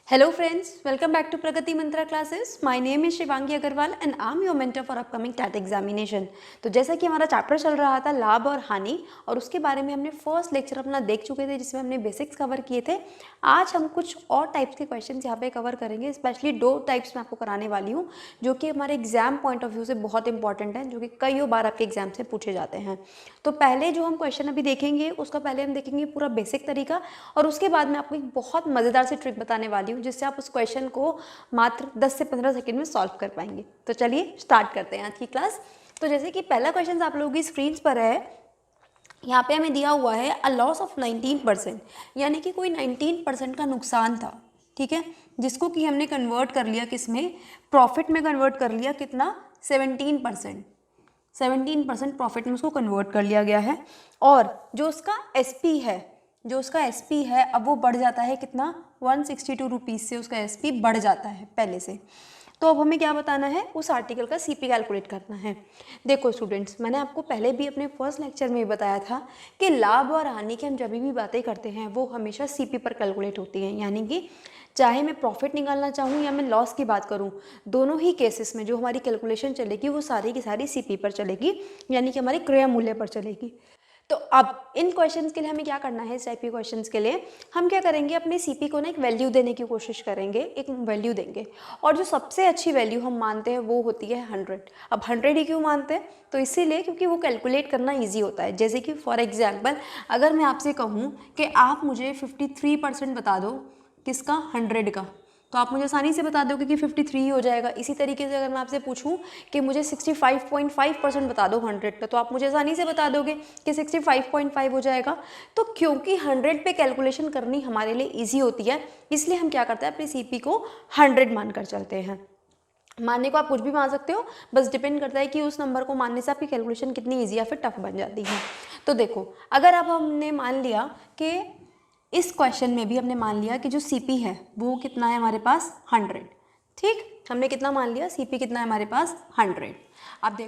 Hello friends, welcome back to Pragati Mantra classes. My name is Shivangi Agarwal and I'm your mentor for upcoming TAT examination. तो जैसा कि हमारा chapter चल रहा था लाभ और हानि और उसके बारे में हमने फर्स्ट लेक्चर अपना देख चुके थे जिसमें हमने बेसिक्स कवर किए थे। आज हम कुछ और टाइप्स के क्वेश्चंस यहाँ पे कवर करेंगे। स्पेशली दो टाइप्स मैं आपको कराने वाली हूँ जो कि हमारे एग्जाम पॉइंट ऑफ व्यू से बहुत इंपॉर्टेंट है, जो कि कई बार आपके एग्जाम से पूछे जाते हैं। तो पहले जो हम क्वेश्चन अभी देखेंगे उसका पहले हम देखेंगे पूरा बेसिक तरीका और उसके बाद मैं आपको एक बहुत मज़ेदार सी ट्रिक बताने वाली हूँ जिससे आप उस क्वेश्चन को मात्र 10 से 15 सेकंड में सॉल्व कर पाएंगे। तो चलिए स्टार्ट करते हैं आज की क्लास। तो जैसे कि पहला क्वेश्चन आप लोगों की स्क्रीन पर है, यहाँ पे हमें दिया हुआ है अ लॉस ऑफ 19%, यानी कि कोई 19% का नुकसान था, ठीक है, जिसको कि हमने कन्वर्ट कर लिया किस में, प्रॉफिट में कन्वर्ट कर लिया। कितना? 17% प्रॉफिट में उसको कन्वर्ट कर लिया गया है। और जो उसका एसपी है अब वो बढ़ जाता है कितना, 162 रुपीज़ से उसका एसपी बढ़ जाता है पहले से। तो अब हमें क्या बताना है, उस आर्टिकल का सीपी कैलकुलेट करना है। देखो स्टूडेंट्स, मैंने आपको पहले भी अपने फर्स्ट लेक्चर में बताया था कि लाभ और हानि की हम जब भी बातें करते हैं वो हमेशा सीपी पर कैलकुलेट होती हैं, यानी कि चाहे मैं प्रॉफिट निकालना चाहूँ या मैं लॉस की बात करूँ, दोनों ही केसेस में जो हमारी कैलकुलेशन चलेगी वो सारी की सारी सीपी पर चलेगी, यानी कि हमारी क्रय मूल्य पर चलेगी। तो अब इन क्वेश्चंस के लिए हमें क्या करना है, इस टाइप के क्वेश्चंस के लिए हम क्या करेंगे, अपने सीपी को ना एक वैल्यू देने की कोशिश करेंगे, एक वैल्यू देंगे और जो सबसे अच्छी वैल्यू हम मानते हैं वो होती है 100। अब 100 ही क्यों मानते हैं, तो इसीलिए क्योंकि वो कैलकुलेट करना ईजी होता है। जैसे कि फॉर एग्जाम्पल अगर मैं आपसे कहूँ कि आप मुझे 53% बता दो किसका, 100 का, तो आप मुझे आसानी से बता दोगे कि 53 ही हो जाएगा। इसी तरीके से अगर मैं आपसे पूछूं कि मुझे 65.5% बता दो 100 का, तो आप मुझे आसानी से बता दोगे कि 65.5 हो जाएगा। तो क्योंकि 100 पे कैलकुलेशन करनी हमारे लिए इजी होती है, इसलिए हम क्या करते हैं, अपनी सीपी को 100 मानकर चलते हैं। मानने को आप कुछ भी मान सकते हो, बस डिपेंड करता है कि उस नंबर को मानने से आपकी कैलकुलेशन कितनी ईजी या फिर टफ बन जाती है। तो देखो, अगर अब हमने मान लिया कि इस क्वेश्चन में भी हमने मान लिया कि जो सीपी है वो कितना है हमारे पास, 100, ठीक, हमने कितना मान लिया, सीपी कितना है हमारे पास, 100।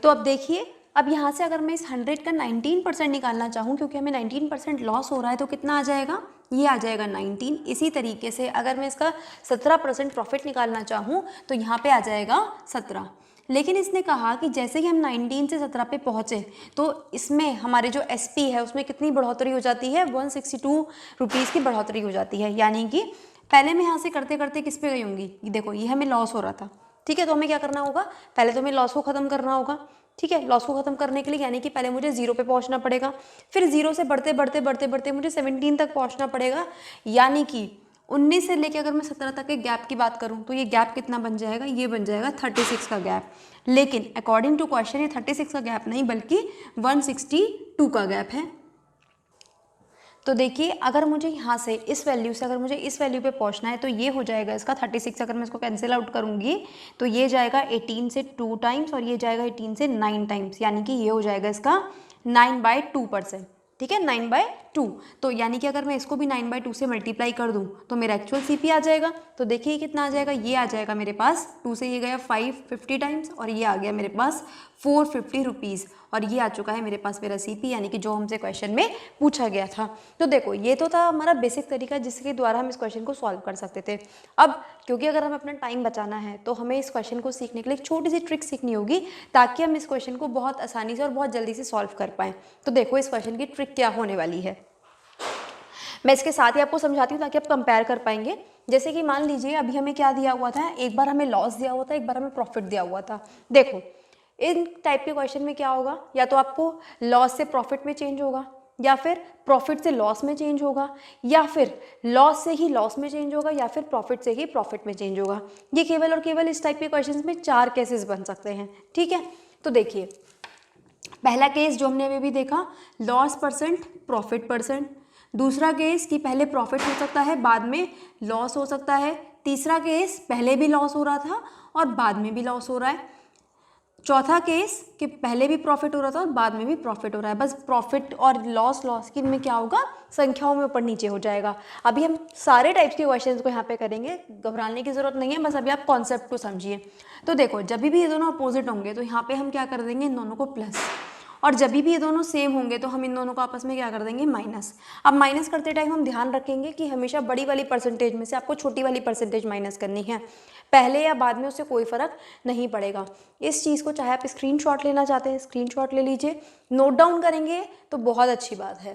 अब देखिए, अब यहाँ से अगर मैं इस 100 का 19% निकालना चाहूँ, क्योंकि हमें 19% लॉस हो रहा है, तो कितना आ जाएगा, ये आ जाएगा 19। इसी तरीके से अगर मैं इसका 17% प्रॉफिट निकालना चाहूँ तो यहाँ पे आ जाएगा 17। लेकिन इसने कहा कि जैसे ही हम 19 से 17 पे पहुँचे तो इसमें हमारे जो एसपी है उसमें कितनी बढ़ोतरी हो जाती है, 162 रुपीज़ की बढ़ोतरी हो जाती है। यानी कि पहले मैं यहाँ से करते करते किस पे गई होंगी, देखो ये हमें लॉस हो रहा था, ठीक है, तो हमें क्या करना होगा, पहले तो हमें लॉस को ख़त्म करना होगा, ठीक है। लॉस को ख़त्म करने के लिए यानी कि पहले मुझे 0 पे पहुँचना पड़ेगा, फिर 0 से बढ़ते बढ़ते बढ़ते बढ़ते मुझे 17 तक पहुँचना पड़ेगा, यानी कि 19 से लेके अगर मैं 17 तक के गैप की बात करूं तो ये गैप कितना बन जाएगा, ये बन जाएगा 36 का गैप। लेकिन अकॉर्डिंग टू क्वेश्चन ये 36 का गैप नहीं बल्कि 162 का गैप है। तो देखिए, अगर मुझे यहाँ से इस वैल्यू से अगर मुझे इस वैल्यू पे पहुँचना है तो ये हो जाएगा इसका 36। अगर मैं इसको कैंसिल आउट करूँगी तो ये जाएगा 18 से 2 टाइम्स और ये जाएगा 18 से 9 टाइम्स, यानी कि ये हो जाएगा इसका 9/2%, ठीक है, 9/2। तो यानी कि अगर मैं इसको भी 9/2 से मल्टीप्लाई कर दूं तो मेरा एक्चुअल सीपी आ जाएगा। तो देखिए कितना आ जाएगा, ये आ जाएगा मेरे पास 2 से ये गया 550 टाइम्स और ये आ गया मेरे पास 450 रुपीज़ और ये आ चुका है मेरे पास मेरा सीपी, यानी कि जो हमसे क्वेश्चन में पूछा गया था। तो देखो, ये तो था हमारा बेसिक तरीका जिसके द्वारा हम इस क्वेश्चन को सॉल्व कर सकते थे। अब क्योंकि अगर हमें अपना टाइम बचाना है तो हमें इस क्वेश्चन को सीखने के लिए एक छोटी सी ट्रिक सीखनी होगी ताकि हम इस क्वेश्चन को बहुत आसानी से और बहुत जल्दी से सॉल्व कर पाएँ। तो देखो इस क्वेश्चन की ट्रिक क्या होने वाली है, मैं इसके साथ ही आपको समझाती हूँ ताकि आप कंपेयर कर पाएंगे। जैसे कि मान लीजिए अभी हमें क्या दिया हुआ था, एक बार हमें लॉस दिया हुआ था, एक बार हमें प्रॉफिट दिया हुआ था। देखो इन टाइप के क्वेश्चन में क्या होगा, या तो आपको लॉस से प्रॉफिट में चेंज होगा, या फिर प्रॉफिट से लॉस में चेंज होगा, या फिर लॉस से ही लॉस में चेंज होगा, या फिर प्रॉफिट से ही प्रॉफिट में चेंज होगा। ये केवल और केवल इस टाइप के क्वेश्चन में 4 केसेस बन सकते हैं, ठीक है। तो देखिए पहला केस जो हमने अभी भी देखा, लॉस परसेंट प्रॉफिट परसेंट। दूसरा केस कि पहले प्रॉफिट हो सकता है बाद में लॉस हो सकता है। तीसरा केस पहले भी लॉस हो रहा था और बाद में भी लॉस हो रहा है। चौथा केस कि पहले भी प्रॉफिट हो रहा था और बाद में भी प्रॉफिट हो रहा है। बस प्रॉफिट और लॉस की में क्या होगा, संख्याओं में ऊपर नीचे हो जाएगा। अभी हम सारे टाइप्स के क्वेश्चंस को यहाँ पे करेंगे, घबराने की जरूरत नहीं है, बस अभी आप कॉन्सेप्ट को समझिए। तो देखो जब भी ये दोनों अपोजिट होंगे तो यहाँ पे हम क्या कर देंगे, इन दोनों को प्लस, और जब भी ये दोनों सेम होंगे तो हम इन दोनों को आपस में क्या कर देंगे, माइनस। अब माइनस करते टाइम हम ध्यान रखेंगे कि हमेशा बड़ी वाली परसेंटेज में से आपको छोटी वाली परसेंटेज माइनस करनी है, पहले या बाद में उससे कोई फ़र्क नहीं पड़ेगा। इस चीज़ को चाहे आप स्क्रीनशॉट लेना चाहते हैं स्क्रीनशॉट ले लीजिए, नोट डाउन करेंगे तो बहुत अच्छी बात है।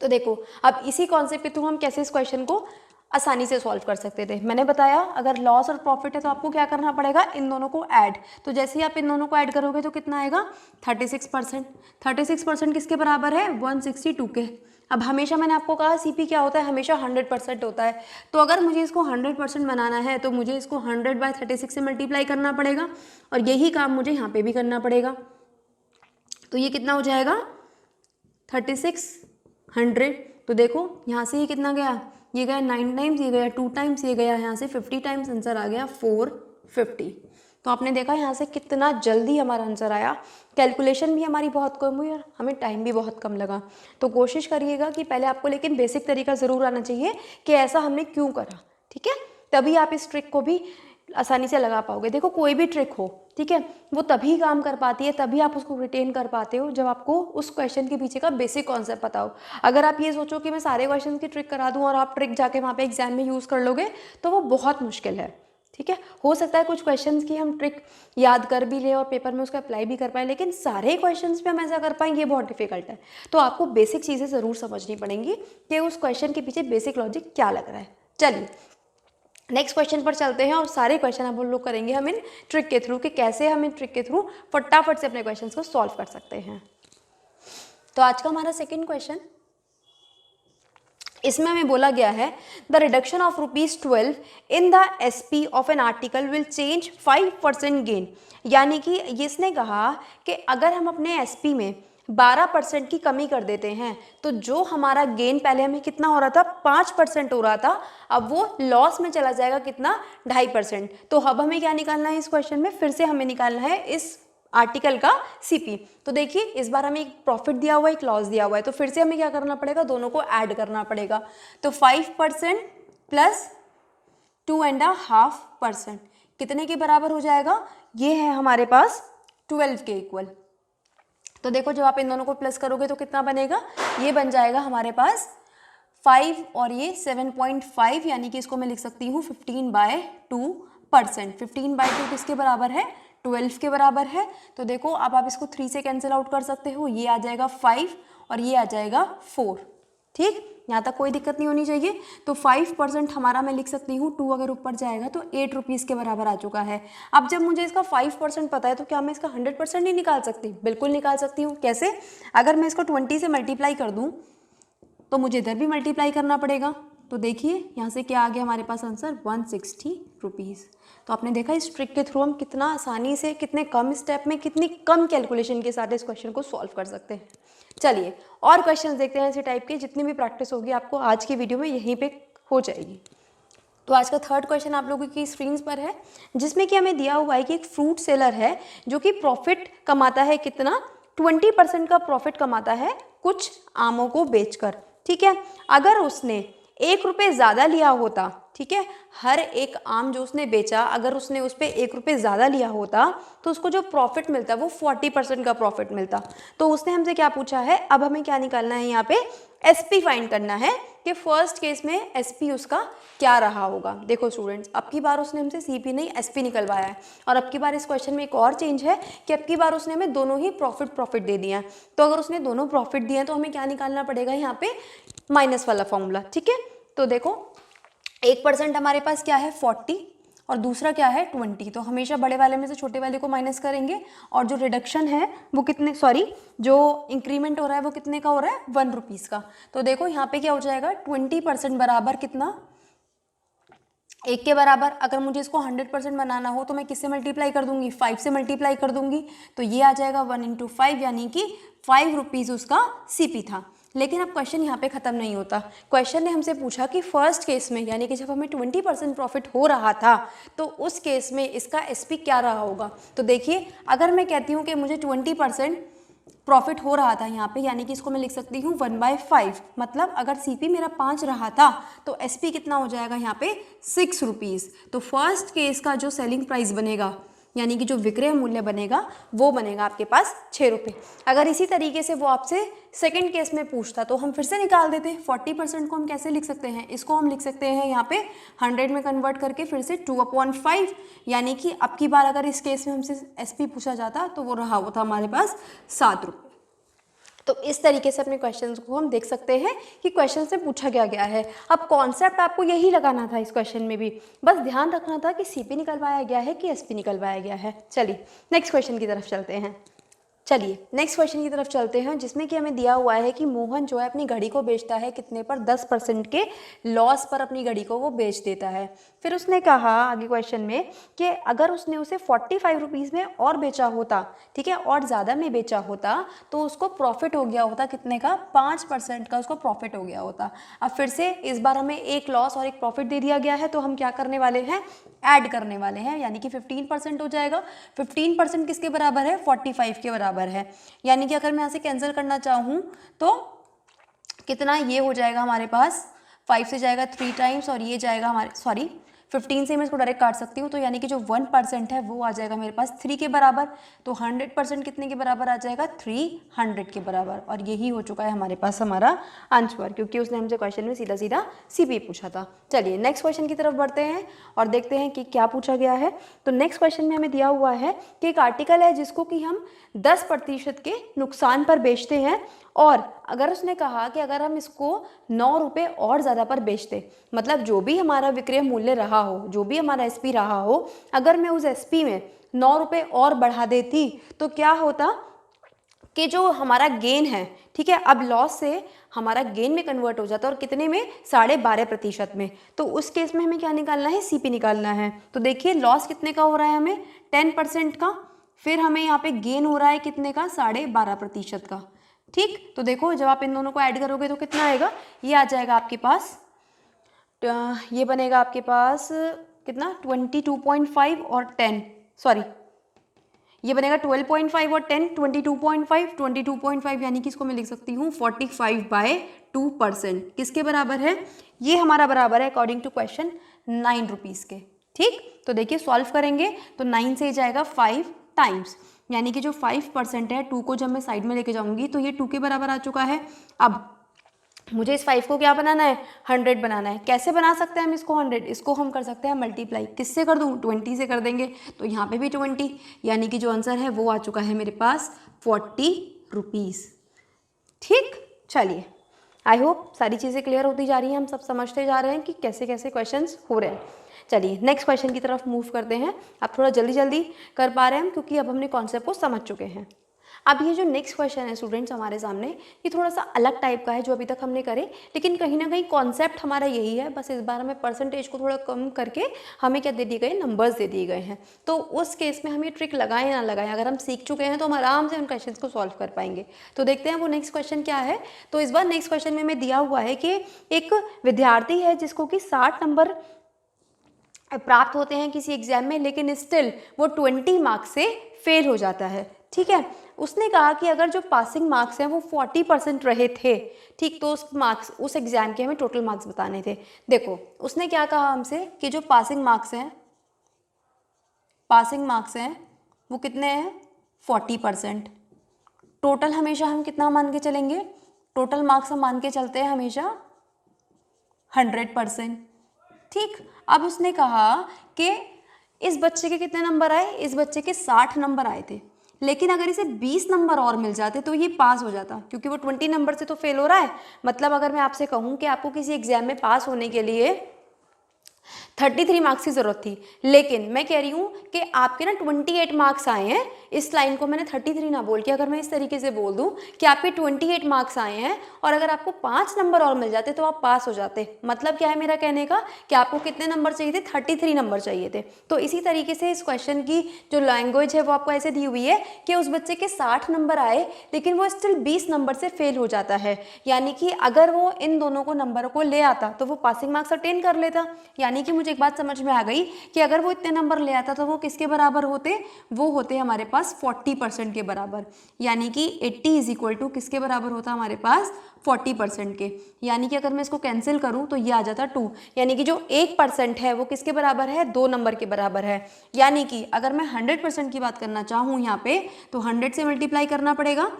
तो देखो अब इसी कॉन्सेप्ट के थ्रू हम कैसे इस क्वेश्चन को आसानी से सॉल्व कर सकते थे। मैंने बताया अगर लॉस और प्रॉफिट है तो आपको क्या करना पड़ेगा, इन दोनों को ऐड। तो जैसे ही आप इन दोनों को ऐड करोगे तो कितना आएगा, 36%। 36% किसके बराबर है, 162 के। अब हमेशा मैंने आपको कहा सीपी क्या होता है, हमेशा 100% होता है। तो अगर मुझे इसको 100% बनाना है तो मुझे इसको 100/36 से मल्टीप्लाई करना पड़ेगा, और यही काम मुझे यहाँ पे भी करना पड़ेगा। तो ये कितना हो जाएगा, 3600। तो देखो यहाँ से ये कितना गया, ये गया 9 टाइम्स, ये गया 2 टाइम्स, ये गया यहाँ से 50 टाइम्स, आंसर आ गया 450। तो आपने देखा यहाँ से कितना जल्दी हमारा आंसर आया, कैलकुलेशन भी हमारी बहुत कम हुई और हमें टाइम भी बहुत कम लगा। तो कोशिश करिएगा कि पहले आपको लेकिन बेसिक तरीका ज़रूर आना चाहिए कि ऐसा हमने क्यों करा, ठीक है, तभी आप इस ट्रिक को भी आसानी से लगा पाओगे। देखो कोई भी ट्रिक हो, ठीक है, वो तभी काम कर पाती है, तभी आप उसको रिटेन कर पाते हो जब आपको उस क्वेश्चन के पीछे का बेसिक कॉन्सेप्ट पता हो। अगर आप ये सोचो कि मैं सारे क्वेश्चन की ट्रिक करा दूं और आप ट्रिक जाके वहाँ पे एग्जाम में यूज़ कर लोगे तो वो बहुत मुश्किल है, ठीक है। हो सकता है कुछ क्वेश्चंस की हम ट्रिक याद कर भी लें और पेपर में उसका अप्लाई भी कर पाएँ, लेकिन सारे क्वेश्चंस पे हम ऐसा कर पाएँ ये बहुत डिफिकल्ट है। तो आपको बेसिक चीज़ें ज़रूर समझनी पड़ेंगी कि उस क्वेश्चन के पीछे बेसिक लॉजिक क्या लग रहा है। चलिए नेक्स्ट क्वेश्चन पर चलते हैं और सारे क्वेश्चन अब हम लोग करेंगे हम इन ट्रिक के थ्रू कि कैसे हम इन ट्रिक के थ्रू फटाफट से अपने क्वेश्चंस को सॉल्व कर सकते हैं। तो आज का हमारा सेकंड क्वेश्चन, इसमें हमें बोला गया है the reduction of ₹12 in the SP of an article will change 5% gain. यानी कि इसने कहा कि अगर हम अपने एसपी में 12% की कमी कर देते हैं तो जो हमारा गेन पहले हमें कितना हो रहा था, 5% हो रहा था, अब वो लॉस में चला जाएगा कितना, 2.5%। तो अब हमें क्या निकालना है इस क्वेश्चन में, फिर से हमें निकालना है इस आर्टिकल का सीपी। तो देखिए इस बार हमें एक प्रॉफिट दिया हुआ है, एक लॉस दिया हुआ है, तो फिर से हमें क्या करना पड़ेगा, दोनों को ऐड करना पड़ेगा। तो 5% प्लस 2.5% कितने के बराबर हो जाएगा, ये है हमारे पास 12 के इक्वल। तो देखो जब आप इन दोनों को प्लस करोगे तो कितना बनेगा, ये बन जाएगा हमारे पास 5 और ये 7.5, यानी कि इसको मैं लिख सकती हूँ 15/2%। 15/2 किसके बराबर है, 12 के बराबर है। तो देखो अब आप इसको 3 से कैंसिल आउट कर सकते हो, ये आ जाएगा 5 और ये आ जाएगा 4, ठीक, यहाँ तक कोई दिक्कत नहीं होनी चाहिए। तो 5% हमारा मैं लिख सकती हूँ, 2 अगर ऊपर जाएगा तो 8 रुपीज़ के बराबर आ चुका है। अब जब मुझे इसका 5% पता है तो क्या मैं इसका 100% नहीं निकाल सकती, बिल्कुल निकाल सकती हूँ। कैसे, अगर मैं इसको 20 से मल्टीप्लाई कर दूँ तो मुझे इधर भी मल्टीप्लाई करना पड़ेगा। तो देखिए यहाँ से क्या आ गया हमारे पास आंसर, 160 रुपीज़। तो आपने देखा इस ट्रिक के थ्रू हम कितना आसानी से, कितने कम स्टेप में, कितनी कम कैलकुलेशन के साथ इस क्वेश्चन को सॉल्व कर सकते हैं। चलिए और क्वेश्चंस देखते हैं इसी टाइप के, जितनी भी प्रैक्टिस होगी आपको आज की वीडियो में यहीं पे हो जाएगी। तो आज का थर्ड क्वेश्चन आप लोगों की स्क्रीन पर है, जिसमें कि हमें दिया हुआ है कि एक फ्रूट सेलर है जो कि प्रॉफिट कमाता है कितना, 20% का प्रॉफिट कमाता है कुछ आमों को बेचकर, ठीक है। अगर उसने 1 रुपये ज़्यादा लिया होता, ठीक है, हर एक आम जो उसने बेचा अगर उसने उस पर 1 रुपये ज़्यादा लिया होता तो उसको जो प्रॉफिट मिलता वो 40% का प्रॉफिट मिलता। तो उसने हमसे क्या पूछा है, अब हमें क्या निकालना है, यहाँ पे एसपी फाइंड करना है कि फर्स्ट केस में एसपी उसका क्या रहा होगा। देखो स्टूडेंट्स, अब की बार उसने हमसे सीपी नहीं एसपी निकलवाया है, और अब की बार इस क्वेश्चन में एक और चेंज है कि अब की बार उसने हमें दोनों ही प्रॉफिट दे दिया है। तो अगर उसने दोनों प्रॉफिट दिए हैं तो हमें क्या निकालना पड़ेगा, यहाँ पे माइनस वाला फॉर्मूला, ठीक है। तो देखो 1% हमारे पास क्या है, 40, और दूसरा क्या है 20। तो हमेशा बड़े वाले में से छोटे वाले को माइनस करेंगे, और जो रिडक्शन है वो कितने, जो इंक्रीमेंट हो रहा है वो कितने का हो रहा है, 1 रुपीज़ का। तो देखो यहाँ पे क्या हो जाएगा, 20% बराबर कितना, 1 के बराबर। अगर मुझे इसको 100% बनाना हो तो मैं किससे मल्टीप्लाई कर दूंगी, 5 से मल्टीप्लाई कर दूंगी। तो ये आ जाएगा 1 × 5, यानी कि 5 रुपीज़ उसका सीपी था। लेकिन अब क्वेश्चन यहाँ पे ख़त्म नहीं होता। क्वेश्चन ने हमसे पूछा कि फर्स्ट केस में, यानी कि जब हमें 20% प्रॉफिट हो रहा था तो उस केस में इसका एसपी क्या रहा होगा। तो देखिए अगर मैं कहती हूँ कि मुझे 20% प्रॉफिट हो रहा था यहाँ पे, यानी कि इसको मैं लिख सकती हूँ 1/5, मतलब अगर सीपी मेरा 5 रहा था तो एसपी कितना हो जाएगा यहाँ पे 6 रुपीज़। तो फर्स्ट केस का जो सेलिंग प्राइस बनेगा यानी कि जो विक्रय मूल्य बनेगा वो बनेगा आपके पास 6 रुपये। अगर इसी तरीके से वो आपसे सेकंड केस में पूछता तो हम फिर से निकाल देते। 40% को हम कैसे लिख सकते हैं, इसको हम लिख सकते हैं यहाँ पे 100 में कन्वर्ट करके फिर से 2/5, यानी कि अब की बार अगर इस केस में हमसे एसपी पूछा जाता तो वो रहा वो था हमारे पास 7 रुपये। तो इस तरीके से अपने क्वेश्चंस को हम देख सकते हैं कि क्वेश्चन से पूछा गया है। अब कॉन्सेप्ट आपको यही लगाना था इस क्वेश्चन में भी, बस ध्यान रखना था कि सीपी निकलवाया गया है कि एसपी निकलवाया गया है। चलिए नेक्स्ट क्वेश्चन की तरफ चलते हैं। नेक्स्ट क्वेश्चन की तरफ चलते हैं, जिसमें कि हमें दिया हुआ है कि मोहन जो है अपनी घड़ी को बेचता है कितने पर, 10% के लॉस पर अपनी घड़ी को वो बेच देता है। फिर उसने कहा आगे क्वेश्चन में कि अगर उसने उसे 45 रुपीज़ में और बेचा होता, ठीक है, और ज़्यादा में बेचा होता तो उसको प्रॉफिट हो गया होता कितने का, 5% का उसको प्रॉफिट हो गया होता। अब फिर से इस बार हमें एक लॉस और एक प्रॉफिट दे दिया गया है, तो हम क्या करने वाले हैं, ऐड करने वाले हैं, यानी कि 15% हो जाएगा। 15% किसके बराबर है, 45 के बराबर है। यानी कि अगर मैं यहाँ से कैंसिल करना चाहूँ तो कितना ये हो जाएगा हमारे पास, 5 से जाएगा 3 टाइम्स और ये जाएगा हमारे 15 से मैं इसको डायरेक्ट काट सकती हूँ, तो यानी कि जो 1% है वो आ जाएगा मेरे पास 3 के बराबर। तो 100% कितने के बराबर आ जाएगा, 300 के बराबर। और यही हो चुका है हमारे पास हमारा आंसर, क्योंकि उसने हमसे क्वेश्चन में सीधा सीधा सीपी पूछा था। चलिए नेक्स्ट क्वेश्चन की तरफ बढ़ते हैं और देखते हैं कि क्या पूछा गया है। तो नेक्स्ट क्वेश्चन में हमें दिया हुआ है कि एक आर्टिकल है जिसको कि हम 10% के नुकसान पर बेचते हैं, और अगर उसने कहा कि अगर हम इसको 9 रुपये और ज़्यादा पर बेचते, मतलब जो भी हमारा विक्रय मूल्य रहा हो, जो भी हमारा एसपी रहा हो, अगर मैं उस एसपी में 9 रुपये और बढ़ा देती तो क्या होता कि जो हमारा गेन है, ठीक है, अब लॉस से हमारा गेन में कन्वर्ट हो जाता है, और कितने में, 12.5% में। तो उस केस में हमें क्या निकालना है, सीपी निकालना है। तो देखिए लॉस कितने का हो रहा है हमें, 10% का, फिर हमें यहाँ पे गेन हो रहा है कितने का, 12.5% का। ठीक, तो देखो जब आप इन दोनों को ऐड करोगे तो कितना आएगा, ये आ जाएगा आपके पास, ये बनेगा आपके पास कितना, 22.5 और 10, सॉरी ये बनेगा 12.5 और 10, 22.5, 22.5 यानी कि इसको मैं लिख सकती हूँ 45/2%। किसके बराबर है, ये हमारा बराबर है अकॉर्डिंग टू क्वेश्चन 9 रुपीज़ के। ठीक, तो देखिए सॉल्व करेंगे तो 9 से जाएगा 5 टाइम्स, यानी कि जो 5% है, 2 को जब मैं साइड में लेके जाऊंगी तो ये 2 के बराबर आ चुका है। अब मुझे इस 5 को क्या बनाना है, 100 बनाना है। कैसे बना सकते हैं हम इसको 100, इसको हम कर सकते हैं मल्टीप्लाई, किससे कर दूं, 20 से कर देंगे, तो यहाँ पे भी 20, यानी कि जो आंसर है वो आ चुका है मेरे पास 40 रुपीज़। ठीक, चलिए आई होप सारी चीज़ें क्लियर होती जा रही हैं, हम सब समझते जा रहे हैं कि कैसे कैसे क्वेश्चंस हो रहे हैं। चलिए नेक्स्ट क्वेश्चन की तरफ मूव करते हैं। अब थोड़ा जल्दी जल्दी कर पा रहे हैं हम, क्योंकि अब हमने कॉन्सेप्ट को समझ चुके हैं। अब ये जो नेक्स्ट क्वेश्चन है स्टूडेंट्स हमारे सामने, ये थोड़ा सा अलग टाइप का है जो अभी तक हमने करे, लेकिन कहीं ना कहीं कॉन्सेप्ट हमारा यही है, बस इस बार हमें परसेंटेज को थोड़ा कम करके हमें क्या दे दिए गए, नंबर्स दे दिए गए हैं। तो उस केस में हम ये ट्रिक लगाएं ना लगाएं, अगर हम सीख चुके हैं तो हम आराम से उन क्वेश्चन को सॉल्व कर पाएंगे। तो देखते हैं वो नेक्स्ट क्वेश्चन क्या है। तो इस बार नेक्स्ट क्वेश्चन में हमें दिया हुआ है कि एक विद्यार्थी है जिसको कि 60 नंबर प्राप्त होते हैं किसी एग्जाम में, लेकिन स्टिल वो 20 मार्क्स से फेल हो जाता है। ठीक है, उसने कहा कि अगर जो पासिंग मार्क्स हैं वो 40% रहे थे, ठीक, तो उस मार्क्स, उस एग्जाम के हमें टोटल मार्क्स बताने थे। देखो उसने क्या कहा हमसे कि जो पासिंग मार्क्स हैं वो कितने हैं, 40%। टोटल हमेशा हम कितना मान के चलेंगे, टोटल मार्क्स हम मान के चलते हैं हमेशा 100%। ठीक, अब उसने कहा कि इस बच्चे के कितने नंबर आए, इस बच्चे के 60 नंबर आए थे, लेकिन अगर इसे 20 नंबर और मिल जाते तो ये पास हो जाता, क्योंकि वो 20 नंबर से तो फेल हो रहा है। मतलब अगर मैं आपसे कहूँ कि आपको किसी एग्जाम में पास होने के लिए 33 मार्क्स की ज़रूरत थी, लेकिन मैं कह रही हूँ कि आपके ना 28 मार्क्स आए हैं, इस लाइन को मैंने 33 ना बोल के अगर मैं इस तरीके से बोल दूँ कि आपके 28 मार्क्स आए हैं और अगर आपको 5 नंबर और मिल जाते तो आप पास हो जाते। मतलब क्या है मेरा कहने का, कि आपको कितने नंबर चाहिए थे, 33 नंबर चाहिए थे। तो इसी तरीके से इस क्वेश्चन की जो लैंग्वेज है वो आपको ऐसे दी हुई है कि उस बच्चे के 60 नंबर आए लेकिन वो स्टिल 20 नंबर से फेल हो जाता है। यानी कि अगर वो इन दोनों को नंबर को ले आता तो वो पासिंग मार्क्स अटेन कर लेता, यानी यानी कि मुझे एक बात समझ में आ गई कि अगर वो इतने नंबर ले आता तो वो किसके बराबर होते, वो होते हमारे पास 40% के बराबर। यानी कि 80 इज इक्वल टू किसके बराबर होता हमारे पास 40% के। यानी कि अगर मैं इसको कैंसिल करूं तो ये आ जाता 2, यानी कि जो 1% है वो किसके बराबर है, 2 नंबर के बराबर है। यानी कि अगर मैं 100% की बात करना चाहूँ यहाँ पे तो 100 से मल्टीप्लाई करना पड़ेगा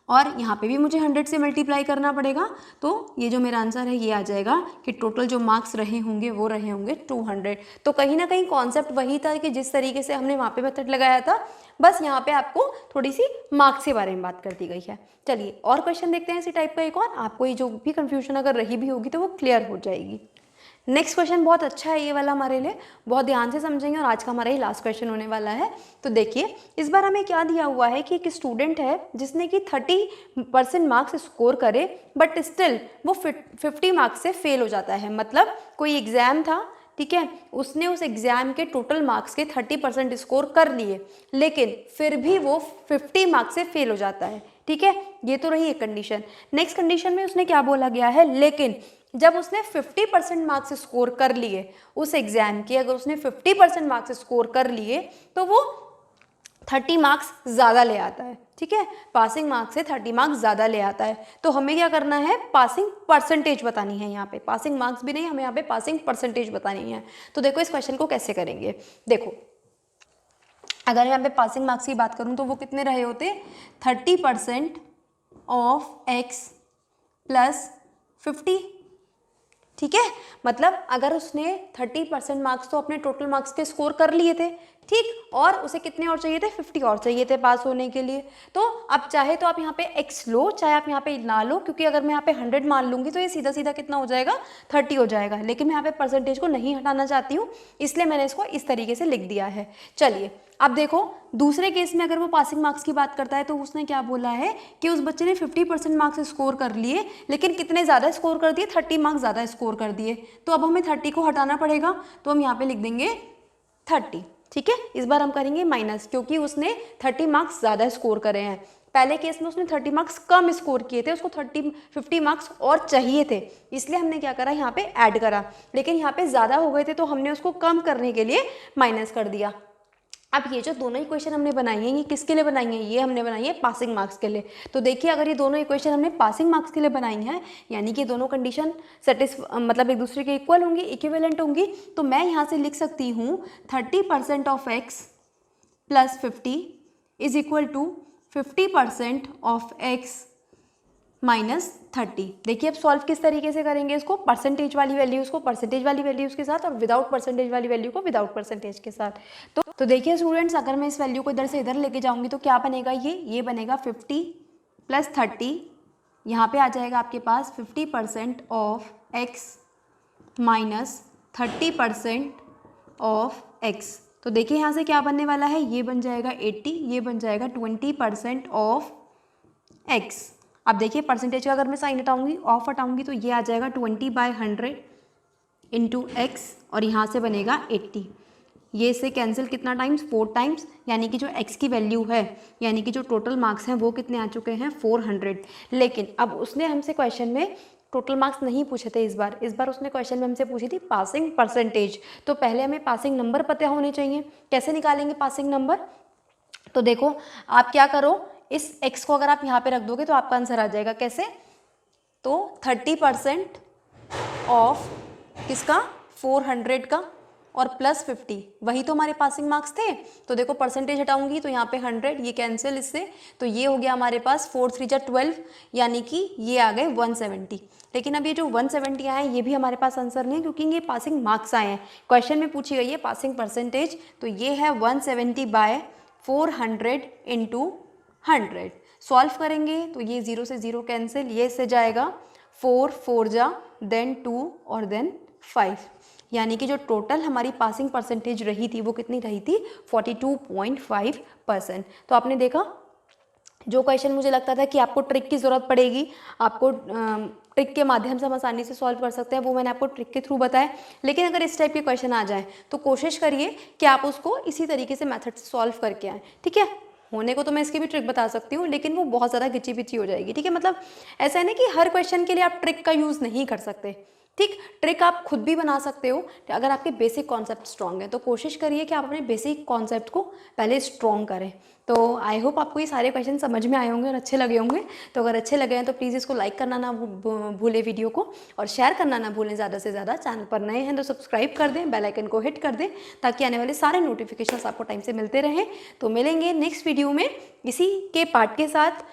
और यहाँ पे भी मुझे 100 से मल्टीप्लाई करना पड़ेगा। तो ये जो मेरा आंसर है ये आ जाएगा कि टोटल जो मार्क्स रहे होंगे वो रहे होंगे 200। तो कहीं ना कहीं कॉन्सेप्ट वही था कि जिस तरीके से हमने वहाँ पे मेथड लगाया था, बस यहाँ पे आपको थोड़ी सी मार्क्स के बारे में बात कर दी गई है। चलिए और क्वेश्चन देखते हैं इसी टाइप का एक और, आपको ये जो भी कन्फ्यूजन अगर रही भी होगी तो वो क्लियर हो जाएगी। नेक्स्ट क्वेश्चन बहुत अच्छा है ये वाला हमारे लिए, बहुत ध्यान से समझेंगे और आज का हमारा ही लास्ट क्वेश्चन होने वाला है। तो देखिए इस बार हमें क्या दिया हुआ है कि एक स्टूडेंट है जिसने कि 30% मार्क्स स्कोर करे बट स्टिल वो 50 मार्क्स से फेल हो जाता है। मतलब कोई एग्जाम था, ठीक है, उसने उस एग्जाम के टोटल मार्क्स के 30% स्कोर कर लिए लेकिन फिर भी वो 50 मार्क्स से फेल हो जाता है। ठीक है, ये तो रही एक कंडीशन। नेक्स्ट कंडीशन में उसने क्या बोला गया है, लेकिन जब उसने 50% मार्क्स स्कोर कर लिए उस एग्जाम के, अगर उसने 50% मार्क्स स्कोर कर लिए तो वो 30 मार्क्स ज़्यादा ले आता है। ठीक है, पासिंग मार्क्स से 30 मार्क्स ज़्यादा ले आता है। तो हमें क्या करना है, पासिंग परसेंटेज बतानी है। यहाँ पे पासिंग मार्क्स भी नहीं, हमें यहाँ पे पासिंग परसेंटेज बतानी है। तो देखो इस क्वेश्चन को कैसे करेंगे। देखो अगर यहाँ पे पासिंग मार्क्स की बात करूँ तो वो कितने रहे होते, 30% ऑफ एक्स प्लस 50। ठीक है, मतलब अगर उसने 30% मार्क्स तो अपने टोटल मार्क्स के स्कोर कर लिए थे, ठीक, और उसे कितने और चाहिए थे, 50 और चाहिए थे पास होने के लिए। तो अब चाहे तो आप यहाँ पे x लो, चाहे आप यहाँ पे ना लो, क्योंकि अगर मैं यहाँ पे 100 मान लूंगी तो ये सीधा सीधा कितना हो जाएगा, 30 हो जाएगा। लेकिन मैं यहाँ पे परसेंटेज को नहीं हटाना चाहती हूँ, इसलिए मैंने इसको इस तरीके से लिख दिया है। चलिए अब देखो दूसरे केस में अगर वो पासिंग मार्क्स की बात करता है तो उसने क्या बोला है कि उस बच्चे ने 50% मार्क्स स्कोर कर लिए लेकिन कितने ज़्यादा स्कोर कर दिए, 30 मार्क्स ज़्यादा स्कोर कर दिए। तो अब हमें 30 को हटाना पड़ेगा, तो हम यहाँ पे लिख देंगे 30। ठीक है, इस बार हम करेंगे माइनस, क्योंकि उसने 30 मार्क्स ज़्यादा स्कोर करे हैं। पहले केस में उसने 30 मार्क्स कम स्कोर किए थे, उसको 50 मार्क्स और चाहिए थे, इसलिए हमने क्या करा, यहाँ पे ऐड करा। लेकिन यहाँ पे ज़्यादा हो गए थे तो हमने उसको कम करने के लिए माइनस कर दिया। अब ये जो दोनों इक्वेशन हमने बनाई है ये किसके लिए बनाई है, ये हमने बनाई है पासिंग मार्क्स के लिए। तो देखिए अगर ये दोनों इक्वेशन हमने पासिंग मार्क्स के लिए बनाई हैं, यानी कि दोनों कंडीशन मतलब एक दूसरे के इक्वल होंगी, इक्विवेलेंट होंगी, तो मैं यहाँ से लिख सकती हूँ 30% of X plus 50 is equal to 50% of X minus 30। देखिए अब सॉल्व किस तरीके से करेंगे इसको, परसेंटेज वाली वैल्यूज़ को परसेंटेज वाली वैल्यूज़ के साथ और विदाउट परसेंटेज वाली वैल्यू को विदाउट परसेंटेज के साथ। तो देखिए स्टूडेंट्स, अगर मैं इस वैल्यू को इधर से इधर लेके जाऊंगी तो क्या बनेगा, ये बनेगा 50 प्लस 30, यहाँ पे आ जाएगा आपके पास 50% of X minus 30% of x. तो देखिए यहाँ से क्या बनने वाला है, ये बन जाएगा 80, ये बन जाएगा 20% ऑफ एक्स। अब देखिए परसेंटेज का अगर मैं साइन हटाऊंगी, ऑफ हटाऊंगी, तो ये आ जाएगा 20/100 इंटू एक्स और यहाँ से बनेगा 80। ये से कैंसिल कितना टाइम्स, 4 टाइम्स, यानी कि जो x की वैल्यू है, यानी कि जो टोटल मार्क्स हैं वो कितने आ चुके हैं, 400। लेकिन अब उसने हमसे क्वेश्चन में टोटल मार्क्स नहीं पूछे थे इस बार उसने क्वेश्चन में हमसे पूछी थी पासिंग परसेंटेज। तो पहले हमें पासिंग नंबर पता होने चाहिए। कैसे निकालेंगे पासिंग नंबर, तो देखो आप क्या करो, इस x को अगर आप यहाँ पे रख दोगे तो आपका आंसर आ जाएगा। कैसे, तो 30% ऑफ किसका, 400 का और प्लस 50, वही तो हमारे पासिंग मार्क्स थे। तो देखो परसेंटेज हटाऊंगी तो यहाँ पे 100, ये कैंसिल इससे, तो ये हो गया हमारे पास 4 3 जा 12, यानी कि ये आ गए 170। लेकिन अब ये जो 170 आए ये भी हमारे पास आंसर नहीं है, क्योंकि ये पासिंग मार्क्स आए हैं, क्वेश्चन में पूछी गई है पासिंग परसेंटेज। तो ये है 170/400 इंटू 100। सॉल्व करेंगे तो ये 0 से 0 कैंसिल, ये इससे जाएगा 4 4 जा देन 2 और देन 5, यानी कि जो टोटल हमारी पासिंग परसेंटेज रही थी वो कितनी रही थी, 42.5%। तो आपने देखा, जो क्वेश्चन मुझे लगता था कि आपको ट्रिक की ज़रूरत पड़ेगी, आपको ट्रिक के माध्यम से हम आसानी से सॉल्व कर सकते हैं, वो मैंने आपको ट्रिक के थ्रू बताया। लेकिन अगर इस टाइप के क्वेश्चन आ जाए तो कोशिश करिए कि आप उसको इसी तरीके से मेथड से सॉल्व करके आएँ। ठीक है, होने को तो मैं इसकी भी ट्रिक बता सकती हूँ, लेकिन वो बहुत ज़्यादा घिची पिची हो जाएगी। ठीक है, मतलब ऐसा है ना कि हर क्वेश्चन के लिए आप ट्रिक का यूज़ नहीं कर सकते। ठीक, ट्रिक आप खुद भी बना सकते हो अगर आपके बेसिक कॉन्सेप्ट स्ट्रॉन्ग है, तो कोशिश करिए कि आप अपने बेसिक कॉन्सेप्ट को पहले स्ट्रॉन्ग करें। तो आई होप आपको ये सारे क्वेश्चन समझ में आए होंगे और अच्छे लगे होंगे। तो अगर अच्छे लगे हैं तो प्लीज़ इसको लाइक करना ना भूलें वीडियो को, और शेयर करना ना भूलें ज़्यादा से ज़्यादा। चैनल पर नए हैं तो सब्सक्राइब कर दें, बेल आइकन को हिट कर दें, ताकि आने वाले सारे नोटिफिकेशंस आपको टाइम से मिलते रहें। तो मिलेंगे नेक्स्ट वीडियो में इसी के पार्ट के साथ,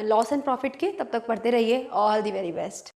लॉस एंड प्रॉफिट के। तब तक पढ़ते रहिए। All the very best.